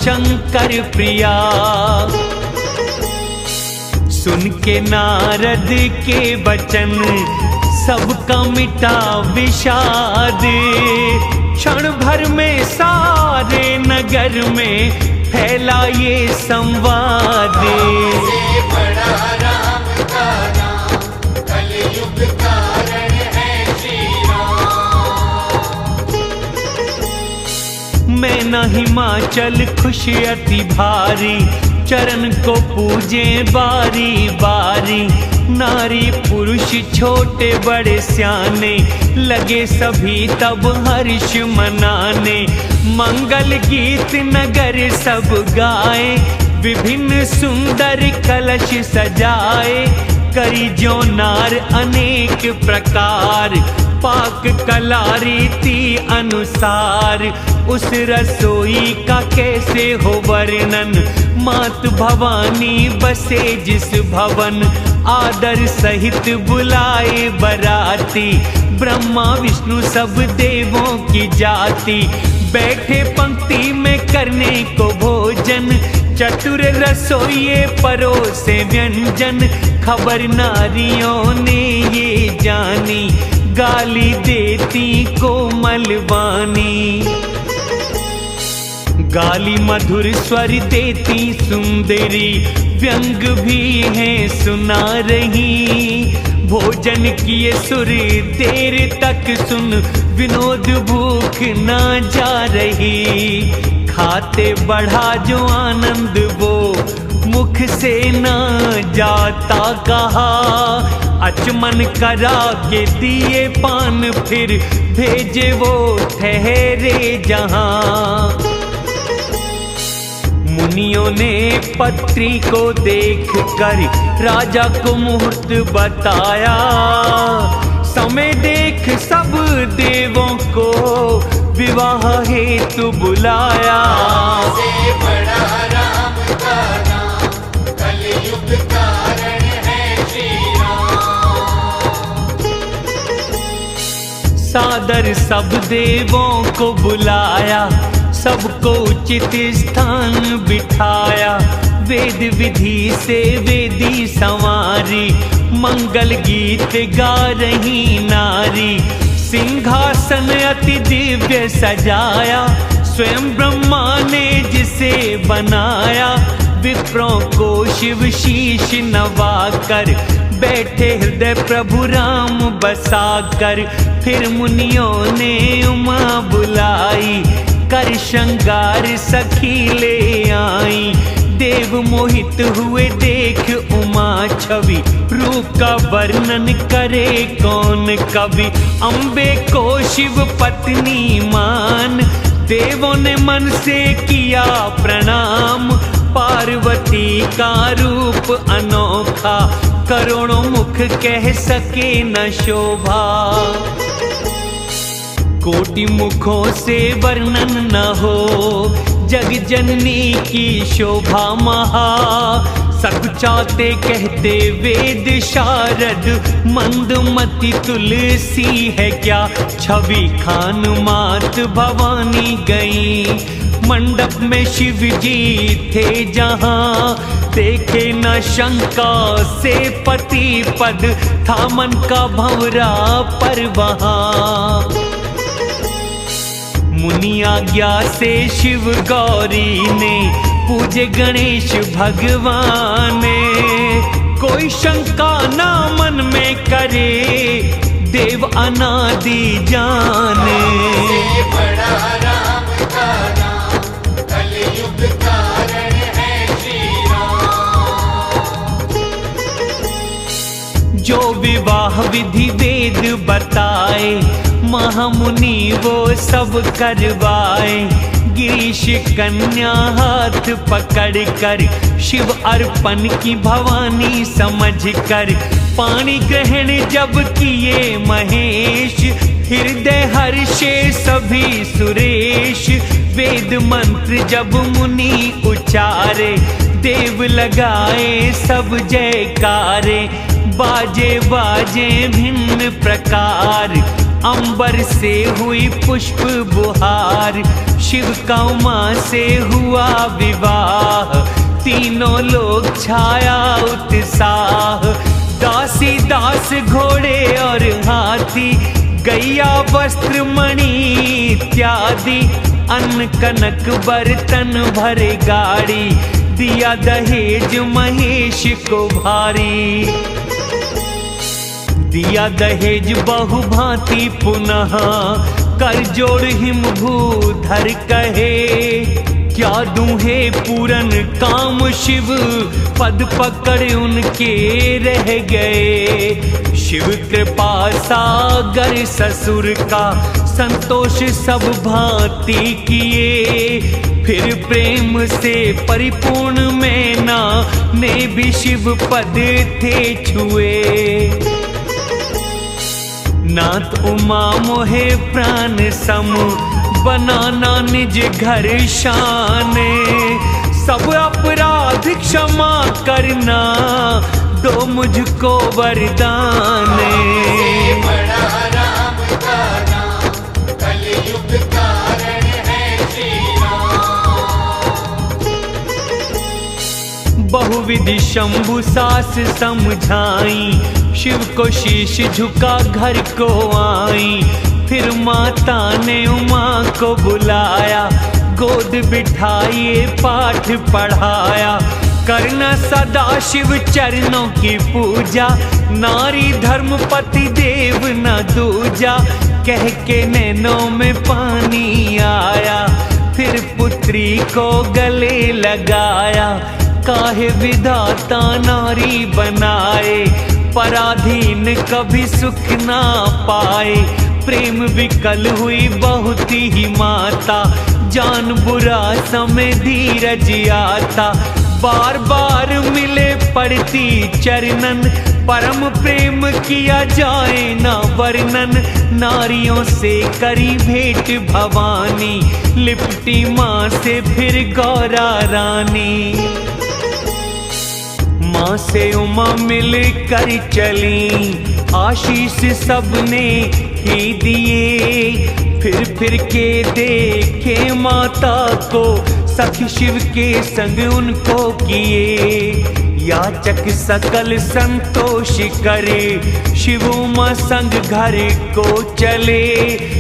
शंकर प्रिया। सुन के नारद के वचन, सबका मिटा विषाद। क्षण भर में सारे नगर में फैला ये संवाद। से बड़ा राम का नाम, कलयुग कारण है श्री राम। मैं न हिमाचल खुश अति भारी, चरण को पूजे बारी बारी। नारी पुरुष छोटे बड़े स्याने, लगे सभी तब हर्ष मनाने। मंगल गीत नगर सब गाए, विभिन्न सुंदर कलश सजाए। करी जो नार अनेक प्रकार, पाक कला रीति अनुसार। उस रसोई का कैसे हो वर्णन, मात भवानी बसे जिस भवन। आदर सहित बुलाए बराती, ब्रह्मा विष्णु सब देवों की जाति। बैठे पंक्ति में करने को भोजन, चतुर रसोइये परोसे व्यंजन। खबर नारियों ने ये जानी, गाली देती कोमल वाणी। गाली मधुर स्वर देती सुंदरी, व्यंग भी है सुना रही। भोजन किए सुर देर तक सुन, विनोद भूख ना जा रही। खाते बढ़ा जो आनंद वो, मुख से ना जाता कहा। अचमन करा के दिए पान, फिर भेजे वो ठहरे जहां। मुनियों ने पत्री को देख कर राजा को मुहूर्त बताया। समय देख सब देवों को विवाह हेतु बुलाया। से बड़ा राम सब देवों को बुलाया, सबको उचित स्थान बिठाया। वेद विधि से वेदी संवारी, मंगल गीत गा रही नारी। सिंहासन अति दिव्य सजाया, स्वयं ब्रह्मा ने जिसे बनाया। विप्रों को शिव शीश नवाकर, बैठे हृदय प्रभु राम बसाकर। फिर मुनियों ने उमा बुलाई, कर श्रृंगार सखी ले आई। देव मोहित हुए देख उमा छवि, रूप का वर्णन करे कौन कवि। अम्बे को शिव पत्नी मान, देवों ने मन से किया प्रणाम। पार्वती का रूप अनोखा, करोड़ों मुख कह सके न शोभा। कोटि मुखों से वर्णन न हो, जग जननी की शोभा महा। सकुचाते कहते वेद शारद, मंदमती तुलसी है क्या। छवि खान मात भवानी गई, मंडप में शिव जी थे जहां। देखे न शंका से पति पद, था मन का भंवरा पर वहां। मुनि आज्ञा से शिव गौरी ने, पूजे गणेश भगवान। कोई शंका ना मन में करे, देव अनादि जाने। बड़ा राम का नाम, कलयुग कारण है श्री राम। जो विवाह विधि वेद बताए, महामुनि वो सब करवाए। गिरीश कन्या हाथ पकड़ कर, शिव अर्पण की भवानी समझ कर। पानी ग्रहण जब किए महेश, हृदय हर्षे सभी सुरेश। वेद मंत्र जब मुनि उचारे, देव लगाए सब जयकारे। बाजे बाजे भिन्न प्रकार, अंबर से हुई पुष्प बुहार। शिव का उमा से हुआ विवाह, तीनों लोग छाया उत्साह। दासी दास घोड़े और हाथी, गैया वस्त्र मणि इत्यादि। अन्न कनक बर्तन भरे गाड़ी, दिया दहेज महेश को भारी। दिया दहेज बहु भांति पुनः, कर जोड़ हिम भूधर कहे। क्या दूहे पूरन काम शिव, पद पकड़ उनके रह गए। शिव कृपा सागर ससुर का, संतोष सब भांति किए। फिर प्रेम से परिपूर्ण मैना ने भी शिव पद थे छुए। नाथ उमा मोहे प्राण सम, बनाना निज घर शान। सब अपराध क्षमा करना, दो मुझको वरदान। बड़ा राम का नाम, कलयुग कारण है श्री राम। बहुविधि शंभु सास समझाई, शिव को शीश झुका घर को आई। फिर माता ने उमा को बुलाया, गोद बिठाइए पाठ पढ़ाया। करना सदा शिव चरणों की पूजा, नारी धर्म पति देव न दूजा। कह के नैनों में पानी आया, फिर पुत्री को गले लगाया। काहे विधाता नारी बनाए, पराधीन कभी सुख ना पाए। प्रेम विकल हुई बहुत ही माता, जान बुरा समय धीरज आता। बार बार मिले पड़ती चरणन, परम प्रेम किया जाए ना वर्णन। नारियों से करी भेंट भवानी, लिपटी माँ से फिर गौरा रानी। माँ से उमा मिल कर चली, आशीष सबने ही दिए। फिर के देखे माता को, सखी शिव के संग उनको किए। याचक सकल संतोष करे, शिव उमा संग घर को चले।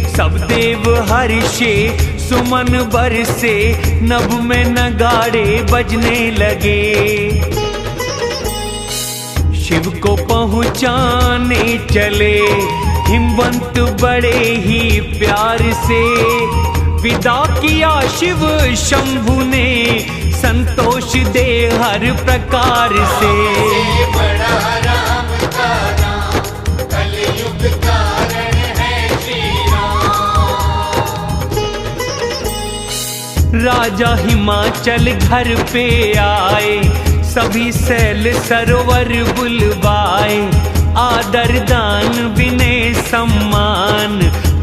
सब देव हर्षे सुमन बरसे, नभ में नगाड़े बजने लगे। शिव को पहुँचाने चले हिमवंत बड़े ही प्यार से। विदा किया शिव शंभु ने, संतोष दे हर प्रकार से। बड़ा राम का नाम, कलयुग कारण है श्री राम। राजा हिमाचल घर पे आए, सभी सैल सरोवर बुलवाए। आदर दान विनय सम्मान,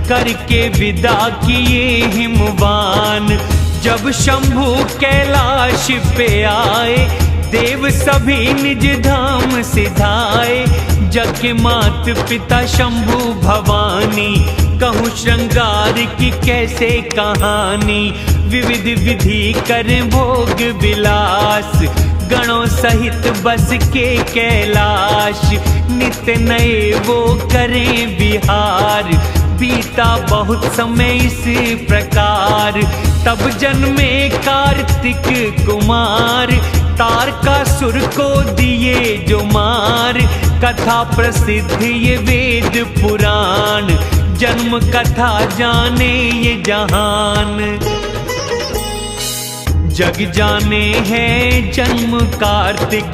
करके विदा किए हिमवान। जब शंभु कैलाश पे आए, देव सभी निज धाम सिधाए। जग के मात पिता शंभु भवानी, कहूँ श्रृंगार की कैसे कहानी। विविध विधि करें भोग विलास, गणों सहित बस के कैलाश। नित्य नए वो करें विहार, बीता बहुत समय इस प्रकार। तब जन्मे कार्तिक कुमार, तारकासुर को दिए जो मार। कथा प्रसिद्ध ये वेद पुराण, जन्म कथा जाने ये जहान। जग जाने हैं जन्म कार्तिक,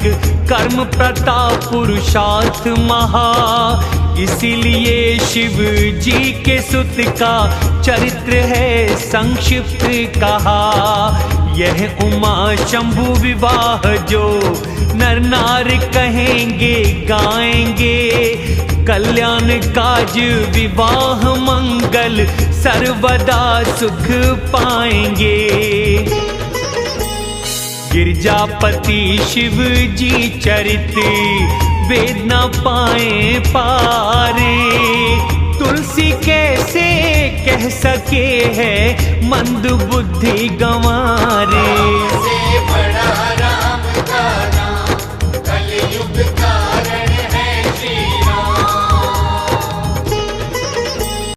कर्म प्रताप पुरुषार्थ महा। इसीलिए शिव जी के सुत का चरित्र है संक्षिप्त कहा। यह उमा शंभु विवाह जो नर नार कहेंगे गाएंगे। कल्याण काज विवाह मंगल, सर्वदा सुख पाएंगे। गिरजापति शिव जी चरित, वेद न पाए पारे। तुलसी कैसे कह सके है मंद बुद्धि गंवा